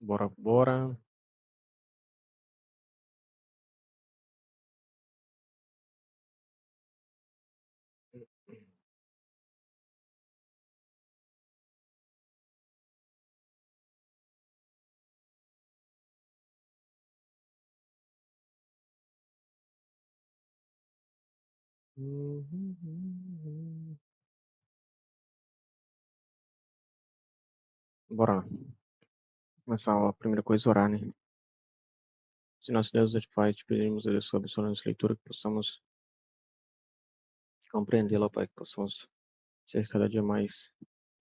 Bora, bora. Bora. Começar a primeira coisa, orar, né? Se nosso Deus é de paz, te pedimos a Deus que abençoe nossa leitura, que possamos compreendê-la, Pai, que possamos ser cada dia mais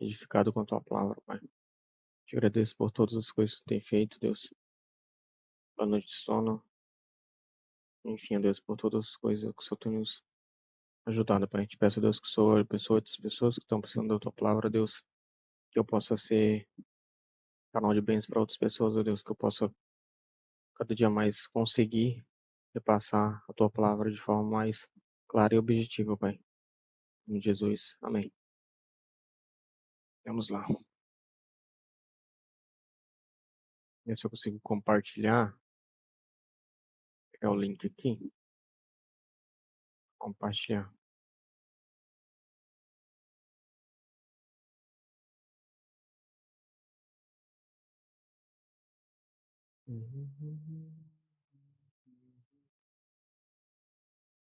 edificados com a tua palavra, Pai. Te agradeço por todas as coisas que tu tem feito, Deus. Pela noite de sono. Enfim, Deus, por todas as coisas que o Senhor tem nos ajudado, Pai. Te peço, Deus, que o Senhor abençoe as pessoas que estão precisando da tua palavra, Deus. Que eu possa ser canal de bênçãos para outras pessoas, ó Deus. Que eu possa cada dia mais conseguir repassar a tua palavra de forma mais clara e objetiva, Pai. Em Jesus. Amém. Vamos lá. Ver se eu consigo compartilhar. Pegar o link aqui. Compartilhar.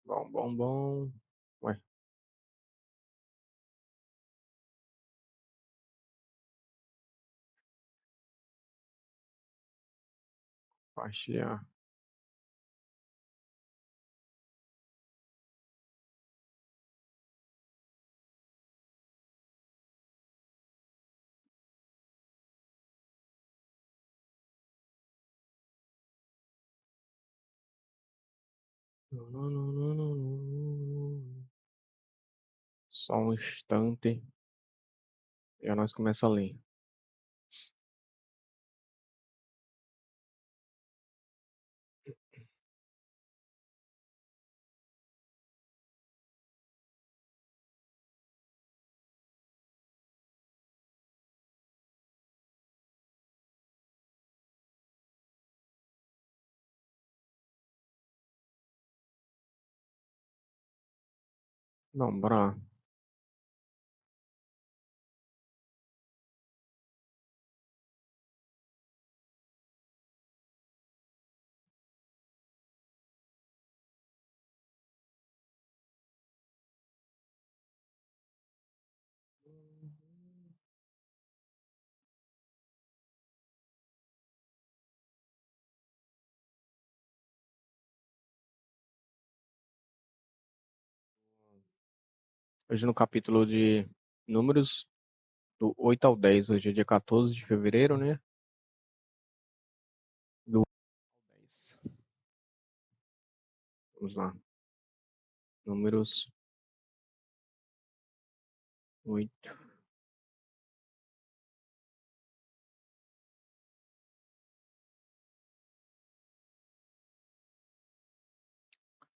Bom, bom, bom. Ué, compartilhar. Não, não, não, não, não, não. Só um instante. Já nós começamos a ler. Não, bora lá. Hoje no capítulo de Números, do 8 ao 10. Hoje é dia 14 de fevereiro, né? Do 10. Vamos lá. Números 8.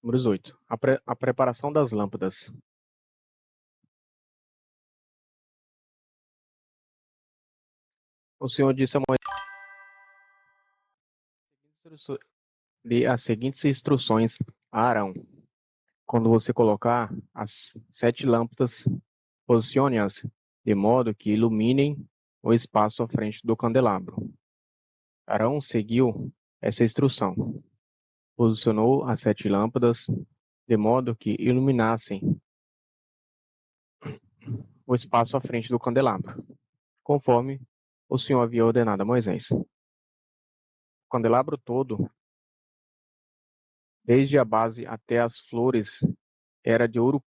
Números 8. A preparação das lâmpadas. O Senhor disse a Moisés: dê as seguintes instruções a Arão. Quando você colocar as 7 lâmpadas, posicione-as de modo que iluminem o espaço à frente do candelabro. Arão seguiu essa instrução. Posicionou as 7 lâmpadas de modo que iluminassem o espaço à frente do candelabro, conforme o Senhor havia ordenado a Moisés. O candelabro todo, desde a base até as flores, era de ouro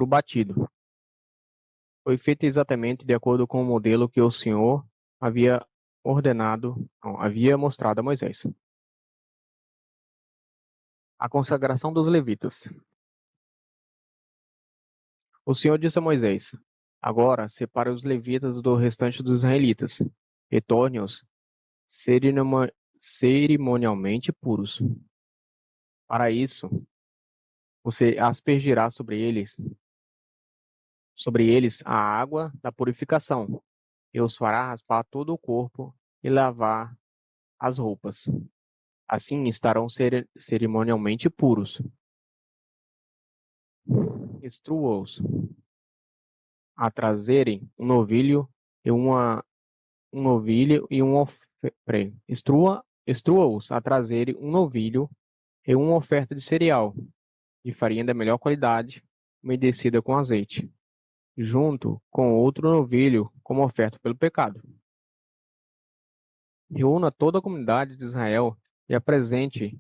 batido. Foi feito exatamente de acordo com o modelo que o Senhor havia havia mostrado a Moisés. A consagração dos levitas. O Senhor disse a Moisés: agora separe os levitas do restante dos israelitas e torne-os cerimonialmente puros. Para isso, você aspergirá sobre eles a água da purificação, e os fará raspar todo o corpo e lavar as roupas. Assim estarão cerimonialmente puros. Instrua-os a trazerem um novilho e um novilho e um instrua-os a trazerem um novilho e uma oferta de cereal, de farinha da melhor qualidade, umedecida com azeite, junto com outro novilho como oferta pelo pecado. Reúna toda a comunidade de Israel e apresente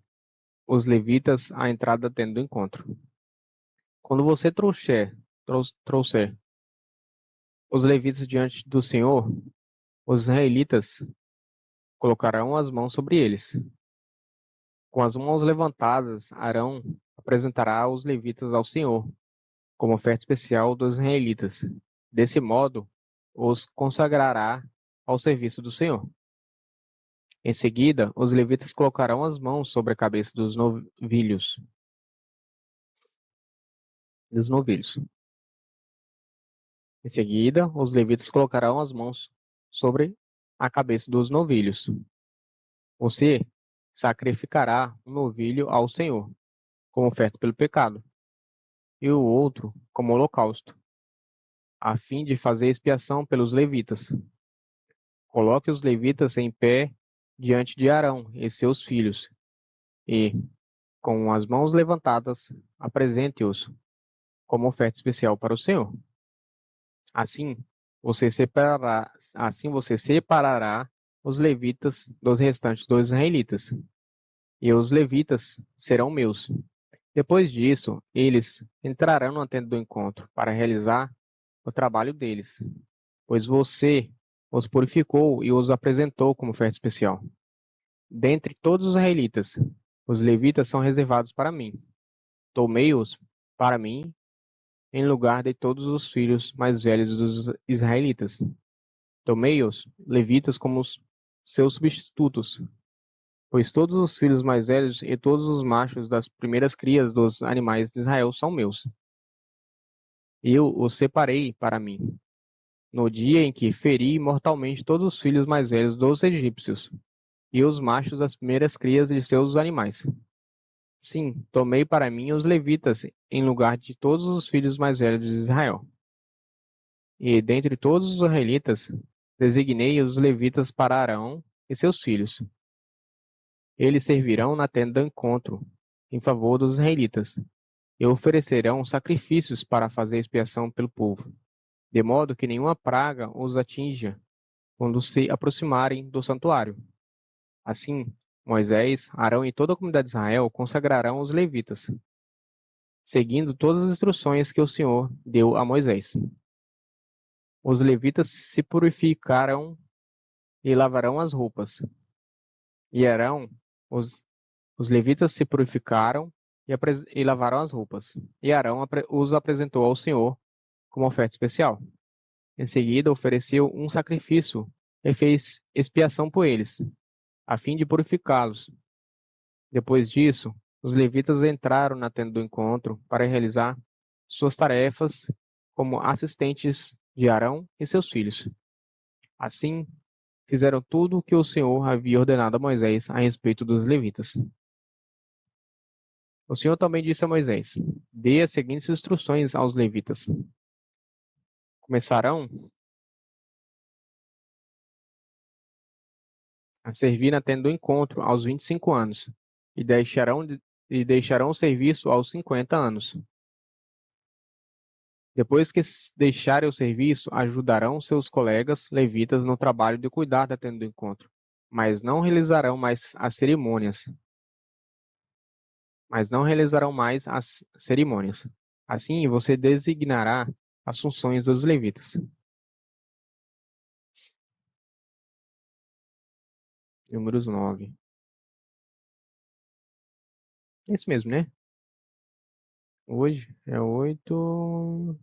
os levitas à entrada da tenda do encontro. Quando você trouxer os levitas diante do Senhor, os israelitas colocarão as mãos sobre eles. Com as mãos levantadas, Arão apresentará os levitas ao Senhor, como oferta especial dos israelitas. Desse modo, os consagrará ao serviço do Senhor. Em seguida, os levitas colocarão as mãos sobre a cabeça dos novilhos. Em seguida, os levitas colocarão as mãos sobre a cabeça dos novilhos. Você sacrificará um novilho ao Senhor, como oferta pelo pecado, e o outro como holocausto, a fim de fazer expiação pelos levitas. Coloque os levitas em pé diante de Arão e seus filhos, e, com as mãos levantadas, apresente-os como oferta especial para o Senhor. Assim você separará os levitas dos restantes dos israelitas, e os levitas serão meus. Depois disso, eles entrarão na tenda do encontro para realizar o trabalho deles, pois você os purificou e os apresentou como oferta especial. Dentre todos os israelitas, os levitas são reservados para mim. Tomei-os para mim em lugar de todos os filhos mais velhos dos israelitas. Tomei-os, levitas, como seus substitutos, pois todos os filhos mais velhos e todos os machos das primeiras crias dos animais de Israel são meus. Eu os separei para mim, no dia em que feri mortalmente todos os filhos mais velhos dos egípcios, e os machos das primeiras crias de seus animais. Sim, tomei para mim os levitas em lugar de todos os filhos mais velhos de Israel. E dentre todos os israelitas, designei os levitas para Arão e seus filhos. Eles servirão na tenda do encontro, em favor dos israelitas, e oferecerão sacrifícios para fazer expiação pelo povo, de modo que nenhuma praga os atinja quando se aproximarem do santuário. Assim, Moisés, Arão e toda a comunidade de Israel consagrarão os levitas, seguindo todas as instruções que o Senhor deu a Moisés. Os levitas se purificarão e lavarão as roupas. E Arão, os levitas se purificaram e lavaram as roupas. E Arão os apresentou ao Senhor como oferta especial. Em seguida, ofereceu um sacrifício e fez expiação por eles, a fim de purificá-los. Depois disso, os levitas entraram na tenda do encontro para realizar suas tarefas como assistentes de Arão e seus filhos. Assim, fizeram tudo o que o Senhor havia ordenado a Moisés a respeito dos levitas. O Senhor também disse a Moisés: Dê as seguintes instruções aos levitas. Começarão a servir na tenda do encontro aos 25 anos e deixarão o serviço aos 50 anos. Depois que deixarem o serviço, ajudarão seus colegas levitas no trabalho de cuidar da tenda do encontro, mas não realizarão mais as cerimônias. Assim, você designará as funções dos levitas. Números 9. É isso mesmo, né? Hoje é 8.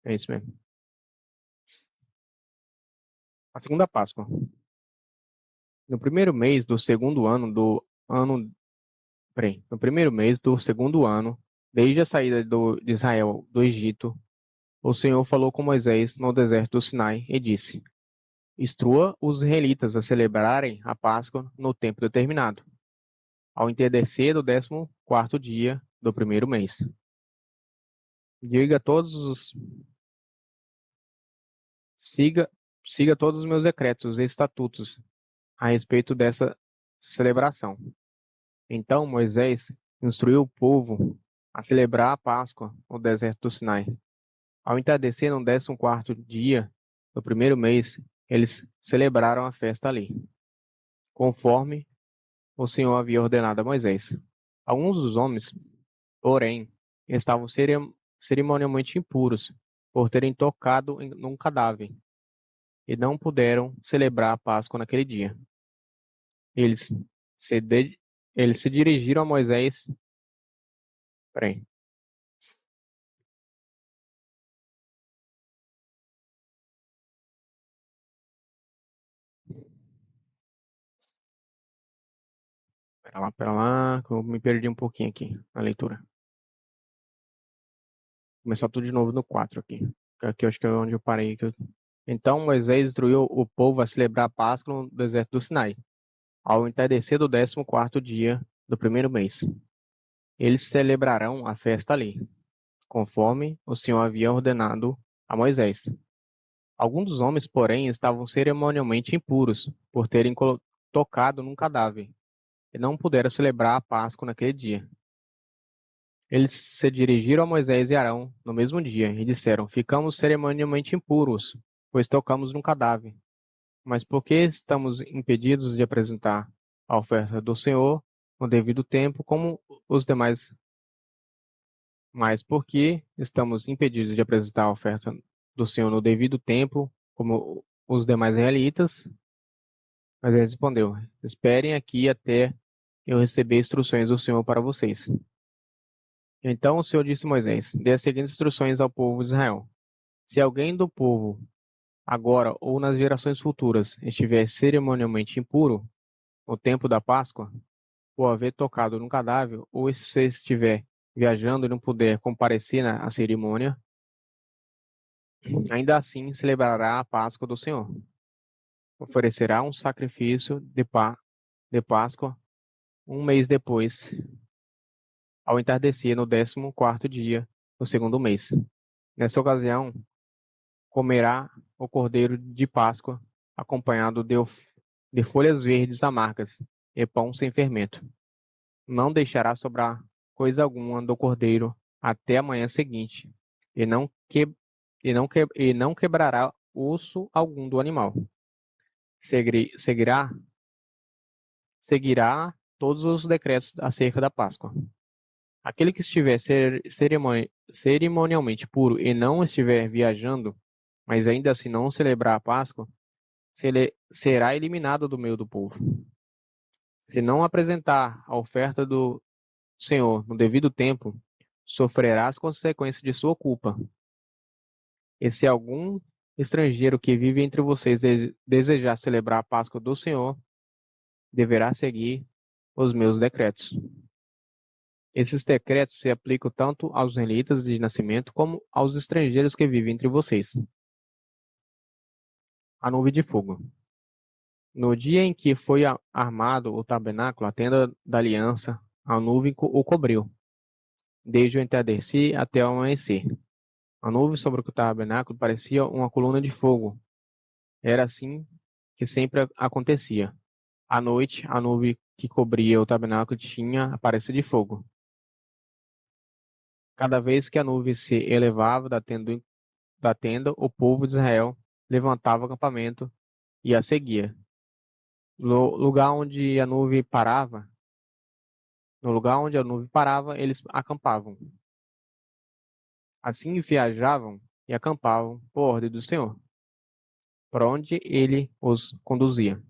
É isso mesmo. A segunda Páscoa. No primeiro mês do segundo ano no primeiro mês do segundo ano, desde a saída de Israel do Egito, o Senhor falou com Moisés no deserto do Sinai e disse: instrua os israelitas a celebrarem a Páscoa no tempo determinado, ao entardecer do 14º dia do primeiro mês. Diga todos os siga siga todos os meus decretos e estatutos a respeito dessa celebração. Então Moisés instruiu o povo a celebrar a Páscoa no deserto do Sinai. Ao entardecer no 14º dia do primeiro mês, eles celebraram a festa ali, conforme o Senhor havia ordenado a Moisés. Alguns dos homens, porém, estavam cerimonialmente impuros por terem tocado num cadáver e não puderam celebrar a Páscoa naquele dia. Eles se, de- eles se dirigiram a Moisés. Peraí, pera lá, que eu me perdi um pouquinho aqui na leitura. Começar tudo de novo no 4 aqui. Aqui eu acho que é onde eu parei. Então Moisés instruiu o povo a celebrar a Páscoa no deserto do Sinai, ao entardecer do 14º dia do primeiro mês. Eles celebrarão a festa ali, conforme o Senhor havia ordenado a Moisés. Alguns dos homens, porém, estavam cerimonialmente impuros por terem tocado num cadáver e não puderam celebrar a Páscoa naquele dia. Eles se dirigiram a Moisés e Arão no mesmo dia e disseram: Ficamos cerimonialmente impuros, pois tocamos num cadáver. Mas por que estamos impedidos de apresentar a oferta do Senhor no devido tempo, como os demais? Mas por que estamos impedidos de apresentar a oferta do Senhor no devido tempo, como os demais israelitas? Mas ele respondeu: Esperem aqui até eu receber instruções do Senhor para vocês. Então o Senhor disse a Moisés: Dê as seguintes instruções ao povo de Israel. Se alguém do povo, agora ou nas gerações futuras, estiver cerimonialmente impuro no tempo da Páscoa, por haver tocado num cadáver, ou se estiver viajando e não puder comparecer à cerimônia, ainda assim celebrará a Páscoa do Senhor. Oferecerá um sacrifício de Páscoa um mês depois, ao entardecer no 14º dia do segundo mês. Nessa ocasião, comerá o cordeiro de Páscoa, acompanhado de folhas verdes amargas e pão sem fermento. Não deixará sobrar coisa alguma do cordeiro até a manhã seguinte, e não quebrará osso algum do animal. Segui- Seguirá, seguirá todos os decretos acerca da Páscoa. Aquele que estiver cerimonialmente puro e não estiver viajando, mas ainda assim não celebrar a Páscoa, será eliminado do meio do povo. Se não apresentar a oferta do Senhor no devido tempo, sofrerá as consequências de sua culpa. E se algum estrangeiro que vive entre vocês desejar celebrar a Páscoa do Senhor, deverá seguir os meus decretos. Esses decretos se aplicam tanto aos israelitas de nascimento como aos estrangeiros que vivem entre vocês. A nuvem de fogo. No dia em que foi armado o tabernáculo, a tenda da aliança, a nuvem o cobriu, desde o entardecer até o amanhecer. A nuvem sobre o tabernáculo parecia uma coluna de fogo. Era assim que sempre acontecia. À noite, a nuvem que cobria o tabernáculo tinha aparência de fogo. Cada vez que a nuvem se elevava da tenda, o povo de Israel levantava o acampamento e a seguia. Lugar onde a nuvem parava, no lugar onde a nuvem parava, eles acampavam. Assim viajavam e acampavam por ordem do Senhor, por onde ele os conduzia.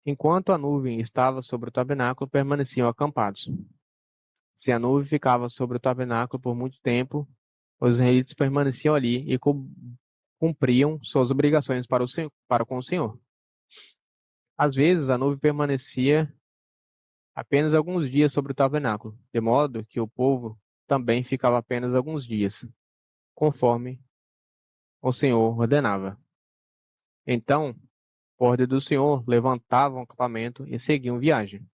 Enquanto a nuvem estava sobre o tabernáculo, permaneciam acampados. Se a nuvem ficava sobre o tabernáculo por muito tempo, os israelitas permaneciam ali e cumpriam suas obrigações para com o Senhor. Às vezes, a nuvem permanecia apenas alguns dias sobre o tabernáculo, de modo que o povo também ficava apenas alguns dias, conforme o Senhor ordenava. Então, por ordem do Senhor, levantavam o acampamento e seguiam viagem.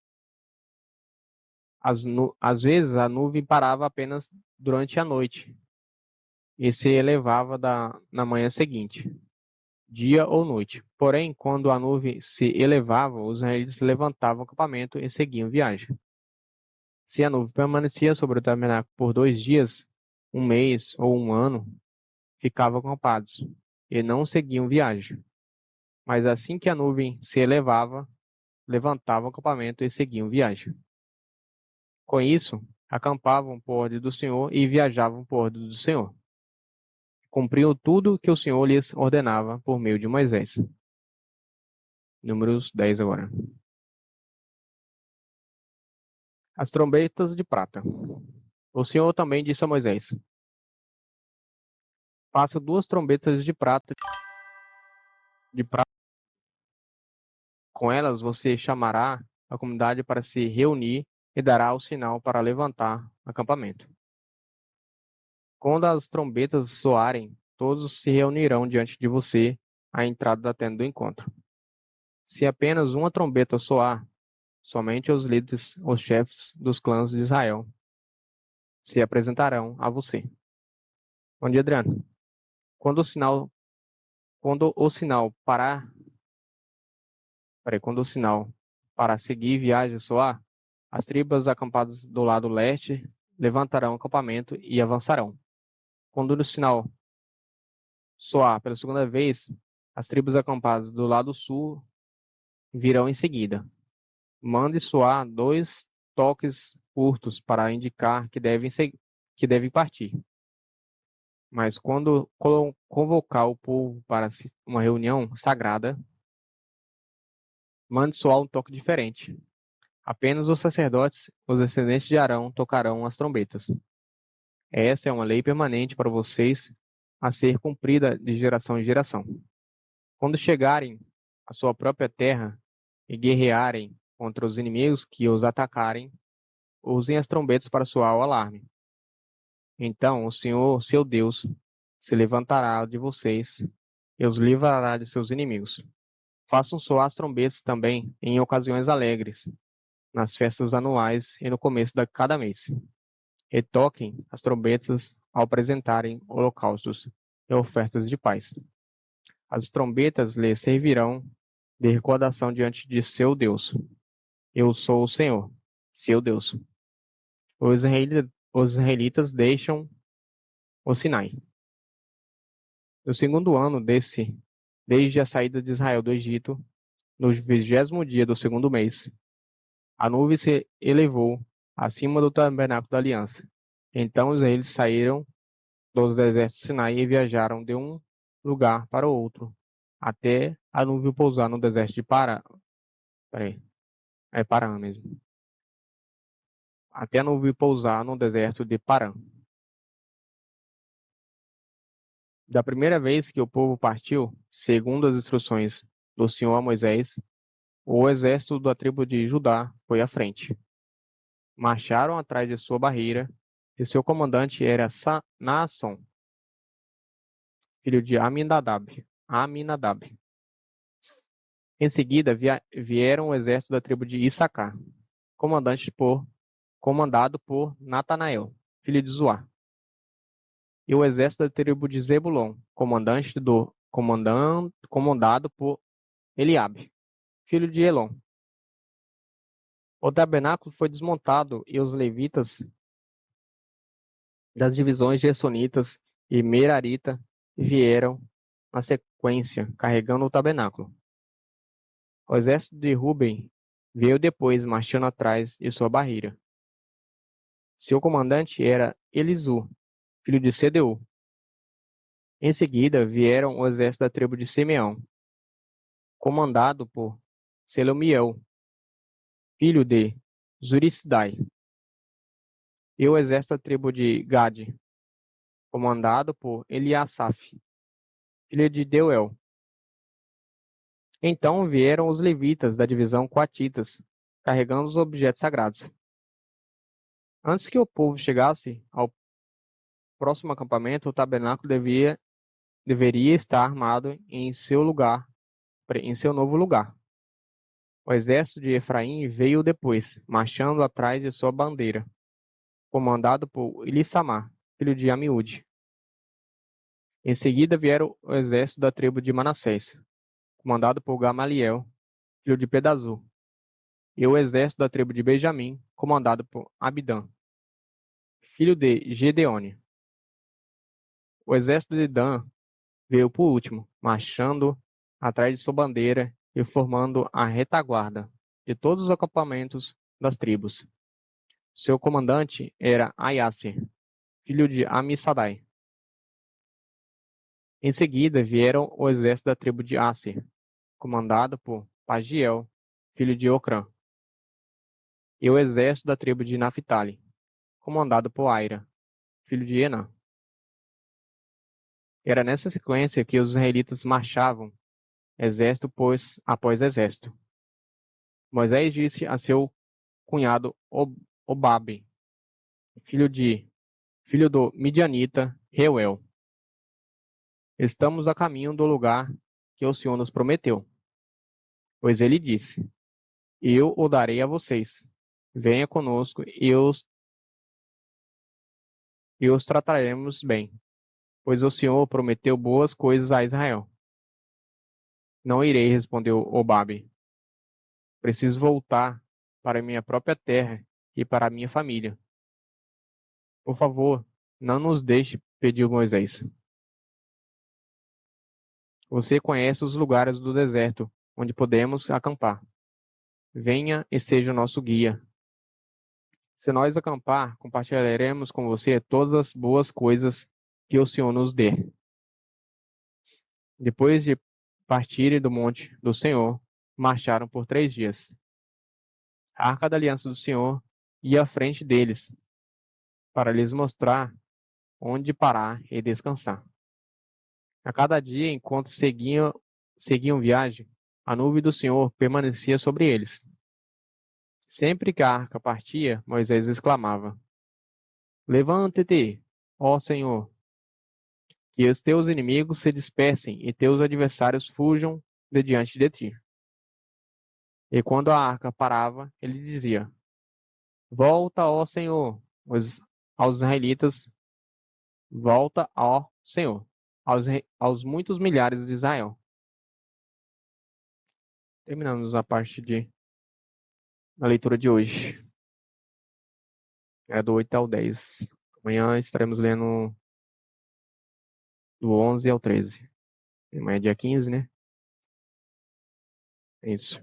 Às vezes, a nuvem parava apenas durante a noite e se elevava na manhã seguinte, dia ou noite. Porém, quando a nuvem se elevava, os israelitas levantavam o acampamento e seguiam viagem. Se a nuvem permanecia sobre o tabernáculo por 2 dias, um mês ou um ano, ficavam acampados e não seguiam viagem. Mas assim que a nuvem se elevava, levantavam o acampamento e seguiam viagem. Com isso, acampavam por ordem do Senhor e viajavam por ordem do Senhor. Cumpriam tudo que o Senhor lhes ordenava por meio de Moisés. Números 10 agora. As trombetas de prata. O Senhor também disse a Moisés: faça 2 trombetas de prata. Com elas você chamará a comunidade para se reunir e dará o sinal para levantar acampamento. Quando as trombetas soarem, todos se reunirão diante de você à entrada da tenda do encontro. Se apenas uma trombeta soar, somente os líderes, os chefes dos clãs de Israel, se apresentarão a você. Bom dia, Adriano. Quando o sinal, quando o sinal parar, quando o sinal para seguir viagem soar, as tribos acampadas do lado leste levantarão o acampamento e avançarão. Quando o sinal soar pela segunda vez, as tribos acampadas do lado sul virão em seguida. Mande soar 2 toques curtos para indicar que devem partir. Mas quando convocar o povo para uma reunião sagrada, mande soar um toque diferente. Apenas os sacerdotes, os descendentes de Arão, tocarão as trombetas. Essa é uma lei permanente para vocês, a ser cumprida de geração em geração. Quando chegarem à sua própria terra e guerrearem contra os inimigos que os atacarem, usem as trombetas para soar o alarme. Então o Senhor, seu Deus, se levantará de vocês e os livrará de seus inimigos. Façam soar as trombetas também em ocasiões alegres, nas festas anuais e no começo de cada mês. E toquem as trombetas ao apresentarem holocaustos e ofertas de paz. As trombetas lhe servirão de recordação diante de seu Deus. Eu sou o Senhor, seu Deus. Os israelitas deixam o Sinai. No segundo ano desde a saída de Israel do Egito, no 20º dia do segundo mês, a nuvem se elevou acima do tabernáculo da aliança. Então eles saíram dos desertos do Sinai e viajaram de um lugar para o outro, até a nuvem pousar no deserto de Pará. Peraí, é Parã mesmo. Até a nuvem pousar no deserto de Parã. Da primeira vez que o povo partiu, segundo as instruções do Senhor a Moisés, o exército da tribo de Judá foi à frente. Marcharam atrás de sua barreira, e seu comandante era Naasson, filho de Aminadab. Em seguida vieram o exército da tribo de Issacar, comandado por Natanael, filho de Zuar, e o exército da tribo de Zebulon, comandado por Eliabe, filho de Elon. O tabernáculo foi desmontado e os levitas das divisões gersonitas e merarita vieram na sequência, carregando o tabernáculo. O exército de Ruben veio depois, marchando atrás de sua barreira. Seu comandante era Elisu, filho de Sedeu. Em seguida vieram o exército da tribo de Simeão, comandado por Selomiel, filho de Zurisadai, e o exército da tribo de Gade, comandado por Eliasaf, filho de Deuel. Então vieram os levitas da divisão coatitas, carregando os objetos sagrados. Antes que o povo chegasse ao próximo acampamento, o tabernáculo devia deveria estar armado em seu lugar, em seu novo lugar. O exército de Efraim veio depois, marchando atrás de sua bandeira, comandado por Elissamar, filho de Amiúde. Em seguida vieram o exército da tribo de Manassés, comandado por Gamaliel, filho de Pedazur, e o exército da tribo de Benjamim, comandado por Abidã, filho de Gedeone. O exército de Dan veio por último, marchando atrás de sua bandeira e formando a retaguarda de todos os acampamentos das tribos. Seu comandante era Aiaser, filho de Amissadai. Em seguida vieram o exército da tribo de Aser, comandado por Pagiel, filho de Ocrã, e o exército da tribo de Naphtali, comandado por Aira, filho de Enã. Era nessa sequência que os israelitas marchavam, exército após exército. Moisés disse a seu cunhado Obabe, filho do Midianita Reuel: Estamos a caminho do lugar que o Senhor nos prometeu. Pois ele disse: Eu o darei a vocês. Venha conosco e os trataremos bem, pois o Senhor prometeu boas coisas a Israel. Não irei, respondeu Obabe. Preciso voltar para minha própria terra e para a minha família. Por favor, não nos deixe, pediu Moisés. Você conhece os lugares do deserto onde podemos acampar. Venha e seja o nosso guia. Se nós acampar, compartilharemos com você todas as boas coisas que o Senhor nos dê. Depois de partirem do monte do Senhor, marcharam por 3 dias. A arca da aliança do Senhor ia à frente deles, para lhes mostrar onde parar e descansar. A cada dia, enquanto seguiam viagem, a nuvem do Senhor permanecia sobre eles. Sempre que a arca partia, Moisés exclamava: Levante-te, ó Senhor, que os teus inimigos se dispersem e teus adversários fujam de diante de ti. E quando a arca parava, ele dizia: Volta, ó Senhor, aos israelitas, volta, ó Senhor, aos muitos milhares de Israel. Terminamos a parte da leitura de hoje. É do 8 ao 10. Amanhã estaremos lendo do 11 ao 13. Amanhã é dia 15, né? É isso.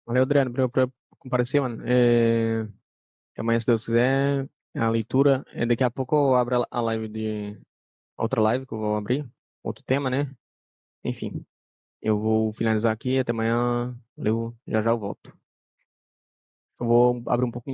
Valeu, Adriano, por comparecer, mano. Amanhã, se Deus quiser, a leitura. Daqui a pouco eu abro a live outra live que eu vou abrir. Outro tema, né? Enfim, eu vou finalizar aqui. Até amanhã. Valeu, já já eu volto. Eu vou abrir um pouquinho.